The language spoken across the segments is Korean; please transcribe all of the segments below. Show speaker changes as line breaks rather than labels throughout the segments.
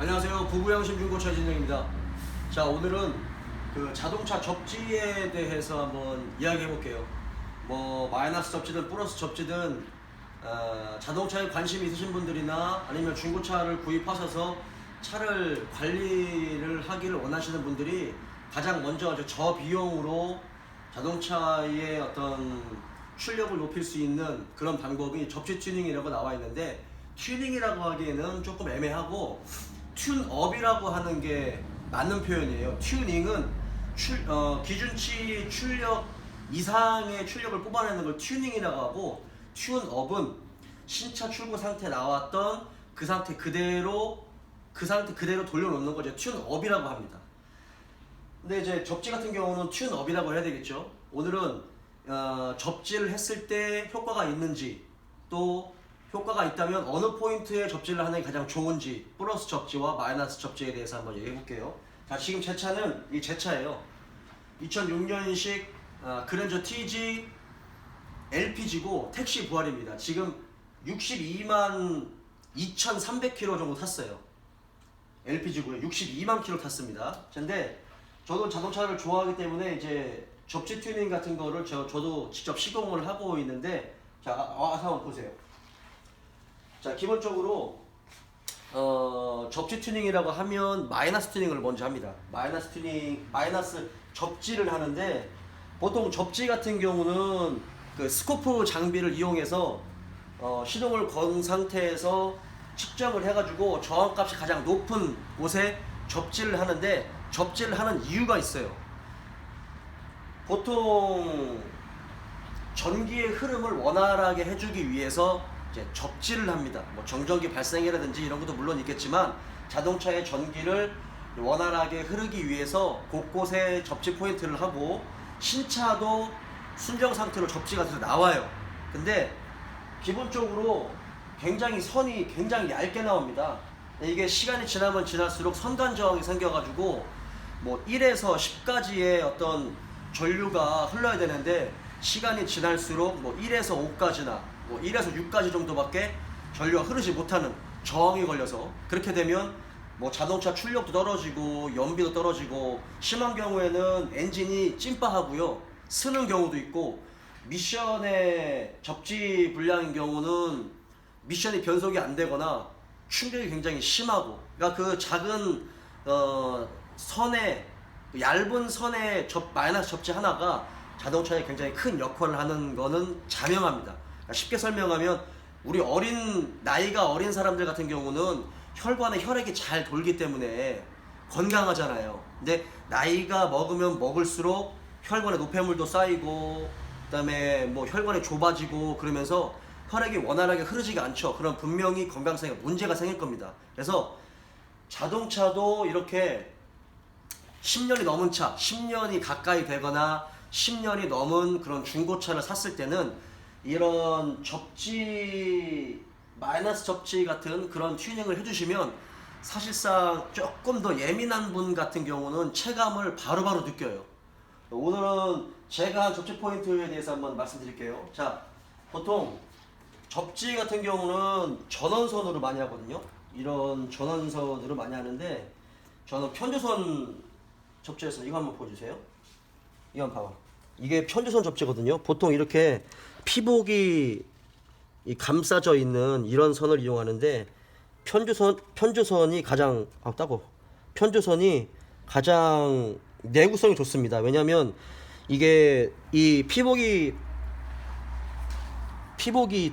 안녕하세요. 부부양심 중고차 진영입니다. 자, 오늘은 그 자동차 접지에 대해서 한번 이야기해 볼게요. 뭐 마이너스 접지든 플러스 접지든 자동차에 관심이 있으신 분들이나 아니면 중고차를 구입하셔서 차를 관리를 하기를 원하시는 분들이 가장 먼저 저비용으로 자동차의 어떤 출력을 높일 수 있는 그런 방법이 접지 튜닝이라고 나와 있는데, 튜닝이라고 하기에는 조금 애매하고 튠업이라고 하는 게 맞는 표현이에요. 튜닝은 기준치 출력 이상의 출력을 뽑아내는 걸 튜닝이라고 하고, 튠업은 신차 출고 상태 나왔던 그 상태 그대로 돌려놓는 거죠. 튠업이라고 합니다. 근데 이제 접지 같은 경우는 튠업이라고 해야 되겠죠. 오늘은 접지를 했을 때 효과가 있는지, 또 효과가 있다면 어느 포인트에 접지를 하는 게 가장 좋은지, 플러스 접지와 마이너스 접지에 대해서 한번 얘기해 볼게요. 자, 지금 제 차는 제 차예요. 2006년식 그랜저 TG LPG고 택시 부활입니다. 지금 62만 2,300km 정도 탔어요. LPG고요. 62만 km 탔습니다. 근데 저도 자동차를 좋아하기 때문에 이제 접지 튜닝 같은 거를 저도 직접 시공을 하고 있는데, 자, 와서 한번 보세요. 자, 기본적으로 접지 튜닝이라고 하면 마이너스 튜닝을 먼저 합니다. 마이너스 접지를 하는데, 보통 접지 같은 경우는 그 스코프 장비를 이용해서 시동을 건 상태에서 측정을 해가지고 저항값이 가장 높은 곳에 접지를 하는데, 접지를 하는 이유가 있어요. 보통 전기의 흐름을 원활하게 해주기 위해서 이제 접지를 합니다. 뭐 정전기 발생이라든지 이런 것도 물론 있겠지만, 자동차의 전기를 원활하게 흐르기 위해서 곳곳에 접지 포인트를 하고, 신차도 순정 상태로 접지가 돼서 나와요. 근데 기본적으로 선이 굉장히 얇게 나옵니다. 이게 시간이 지나면 지날수록 선간 저항이 생겨가지고 뭐 1에서 10까지의 어떤 전류가 흘러야 되는데, 시간이 지날수록 뭐 1에서 5까지나 뭐 1에서 6까지 정도밖에 전류가 흐르지 못하는 저항이 걸려서, 그렇게 되면 뭐 자동차 출력도 떨어지고 연비도 떨어지고, 심한 경우에는 엔진이 찐빠하고요, 쓰는 경우도 있고, 미션의 접지 불량인 경우는 미션이 변속이 안 되거나 충격이 굉장히 심하고, 그러니까 그 작은 얇은 선의 마이너스 접지 하나가 자동차에 굉장히 큰 역할을 하는 거는 자명합니다. 그러니까 쉽게 설명하면, 우리 나이가 어린 사람들 같은 경우는 혈관에 혈액이 잘 돌기 때문에 건강하잖아요. 근데 나이가 먹으면 먹을수록 혈관에 노폐물도 쌓이고, 그다음에 뭐 혈관이 좁아지고, 그러면서 혈액이 원활하게 흐르지가 않죠. 그럼 분명히 건강상에 문제가 생길 겁니다. 그래서 자동차도 이렇게 10년이 넘은 차, 10년이 가까이 되거나 10년이 넘은 그런 중고차를 샀을 때는 이런 마이너스 접지 같은 그런 튜닝을 해주시면, 사실상 조금 더 예민한 분 같은 경우는 체감을 바로바로 느껴요. 오늘은 제가 한 접지 포인트에 대해서 한번 말씀드릴게요. 자, 보통 접지 같은 경우는 전원선으로 많이 하거든요. 이런 전원선으로 많이 하는데, 저는 편조선 접지에서 이거 한번 보여주세요. 이거 한번 봐봐. 이게 편조선 접지거든요. 보통 이렇게 피복이 감싸져 있는 이런 선을 이용하는데, 편조선이 가장 내구성이 좋습니다. 왜냐면 이게 이 피복이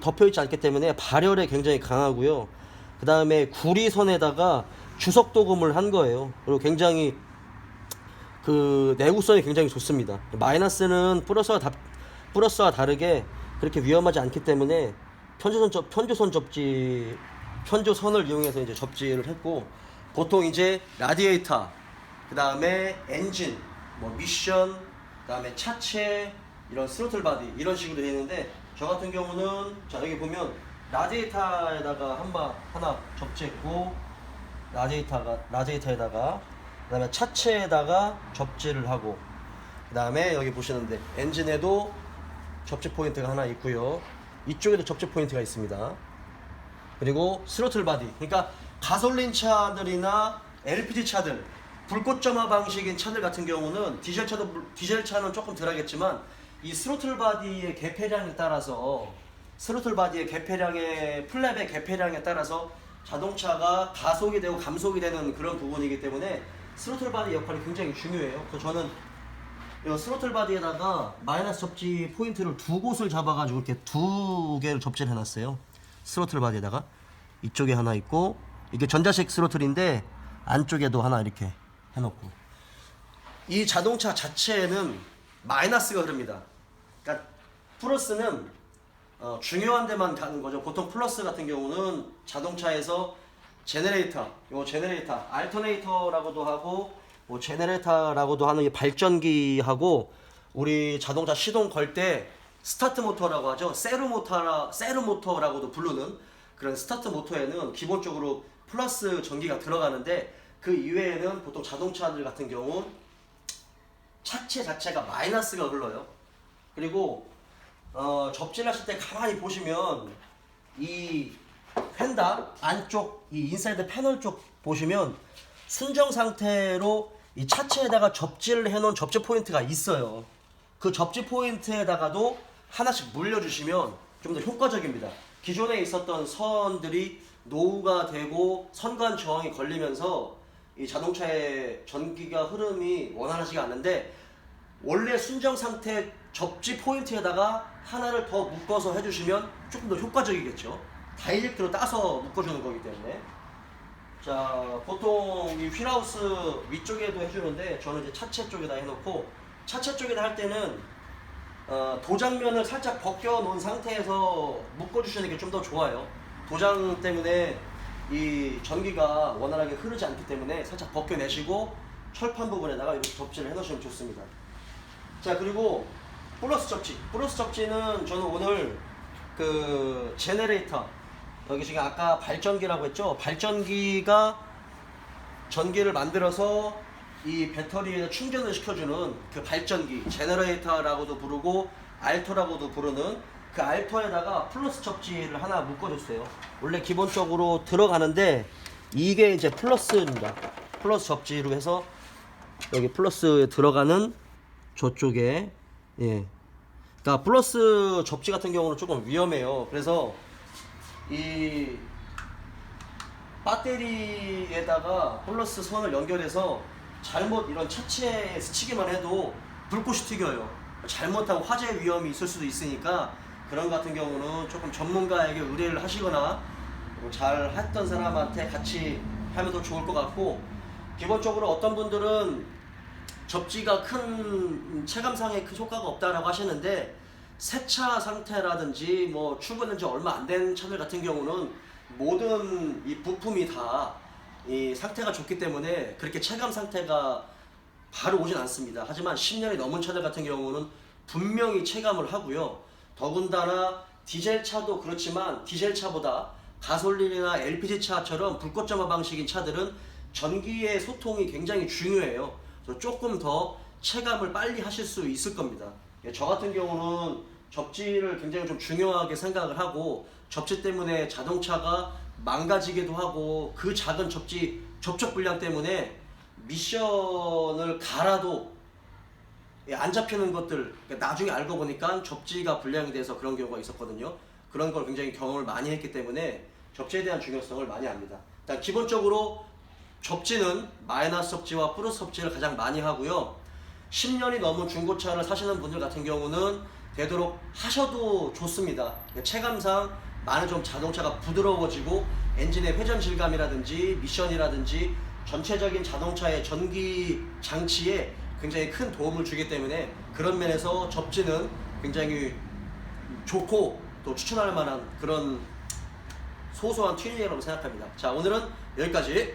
덮여있지 않기 때문에 발열에 굉장히 강하고요. 그 다음에 구리선에다가 주석 도금을 한 거예요. 그리고 굉장히 그 내구성이 굉장히 좋습니다. 마이너스는 플러스와 다르게 그렇게 위험하지 않기 때문에 편조선을 이용해서 이제 접지를 했고, 보통 이제 라디에이터, 그 다음에 엔진, 뭐 미션, 그 다음에 차체, 이런 스로틀 바디, 이런 식으로 되어 있는데, 저 같은 경우는 자, 여기 보면 라디에이터에다가 하나 접지했고, 라디에이터에다가, 그 다음에 차체에다가 접지를 하고, 그 다음에 여기 보시는데 엔진에도 접지 포인트가 하나 있고요, 이쪽에도 접지 포인트가 있습니다. 그리고 스로틀 바디, 그러니까 가솔린 차들이나 LPG 차들, 불꽃점화 방식인 차들 같은 경우는 디젤 차는 조금 덜하겠지만 이 스로틀 바디의 개폐량에 따라서 플랩의 개폐량에 따라서 자동차가 가속이 되고 감속이 되는 그런 부분이기 때문에 스로틀 바디 역할이 굉장히 중요해요. 그래서 저는 이 스로틀 바디에다가 마이너스 접지 포인트를 두 곳을 잡아가지고 이렇게 두 개를 접지를 해놨어요. 스로틀 바디에다가 이쪽에 하나 있고, 이게 전자식 스로틀인데 안쪽에도 하나 이렇게 해놓고, 이 자동차 자체에는 마이너스가 흐릅니다. 그러니까 플러스는 중요한 데만 가는 거죠. 보통 플러스 같은 경우는 자동차에서 제너레이터, 알터네이터라고도 하고 뭐 제너레이터라고도 하는 이 발전기하고, 우리 자동차 시동 걸 때 스타트 모터라고 하죠. 세르 모터라고도 부르는 그런 스타트 모터에는 기본적으로 플러스 전기가 들어가는데, 그 이외에는 보통 자동차들 같은 경우 차체 자체가 마이너스가 흘러요. 그리고 접지를 하실 때 가만히 보시면 이 펜다 안쪽, 이 인사이드 패널 쪽 보시면 순정 상태로 이 차체에다가 접지를 해놓은 접지 포인트가 있어요. 그 접지 포인트에다가도 하나씩 물려주시면 좀 더 효과적입니다. 기존에 있었던 선들이 노후가 되고 선관 저항이 걸리면서 이 자동차의 전기가 흐름이 원활하지가 않는데, 원래 순정 상태 접지 포인트에다가 하나를 더 묶어서 해주시면 조금 더 효과적이겠죠. 다이렉트로 따서 묶어주는 거기 때문에. 자, 보통 이 휠하우스 위쪽에도 해주는데 저는 이제 차체 쪽에다 해놓고, 차체 쪽에다 할 때는 도장면을 살짝 벗겨 놓은 상태에서 묶어주시는 게 좀 더 좋아요. 도장 때문에 이 전기가 원활하게 흐르지 않기 때문에 살짝 벗겨내시고 철판 부분에다가 이렇게 접지를 해놓으시면 좋습니다. 자, 그리고 플러스 접지는 저는 오늘 그 제너레이터, 여기 지금 아까 발전기라고 했죠. 발전기가 전기를 만들어서 이 배터리에 충전을 시켜주는 그 발전기, 제너레이터라고도 부르고 알터라고도 부르는 그 알터에다가 플러스 접지를 하나 묶어줬어요. 원래 기본적으로 들어가는데 이게 이제 플러스입니다. 플러스 접지로 해서 여기 플러스에 들어가는 저쪽에, 예, 그러니까 플러스 접지 같은 경우는 조금 위험해요. 그래서 이 배터리에다가 플러스 선을 연결해서 잘못 이런 차체에 스치기만 해도 불꽃이 튀겨요. 잘못하면 화재 위험이 있을 수도 있으니까 그런 같은 경우는 조금 전문가에게 의뢰를 하시거나 잘 했던 사람한테 같이 하면 더 좋을 것 같고, 기본적으로 어떤 분들은 접지가 큰 체감상에 큰 효과가 없다라고 하시는데, 세차 상태라든지 뭐 출고된 지 얼마 안 된 차들 같은 경우는 모든 이 부품이 다 이 상태가 좋기 때문에 그렇게 체감 상태가 바로 오진 않습니다. 하지만 10년이 넘은 차들 같은 경우는 분명히 체감을 하고요. 더군다나 디젤 차도 그렇지만 디젤 차보다 가솔린이나 LPG 차처럼 불꽃점화 방식인 차들은 전기의 소통이 굉장히 중요해요. 그래서 조금 더 체감을 빨리 하실 수 있을 겁니다. 저 같은 경우는 접지를 굉장히 좀 중요하게 생각을 하고, 접지 때문에 자동차가 망가지기도 하고, 그 작은 접지 접촉 불량 때문에 미션을 갈아도 안 잡히는 것들, 나중에 알고 보니까 접지가 불량이 돼서 그런 경우가 있었거든요. 그런 걸 굉장히 경험을 많이 했기 때문에 접지에 대한 중요성을 많이 압니다. 일단 기본적으로 접지는 마이너스 접지와 플러스 접지를 가장 많이 하고요. 10년이 넘은 중고차를 사시는 분들 같은 경우는 되도록 하셔도 좋습니다. 체감상 많은 좀 자동차가 부드러워지고 엔진의 회전 질감이라든지 미션이라든지 전체적인 자동차의 전기 장치에 굉장히 큰 도움을 주기 때문에 그런 면에서 접지는 굉장히 좋고 또 추천할 만한 그런 소소한 튜닝이라고 생각합니다. 자, 오늘은 여기까지.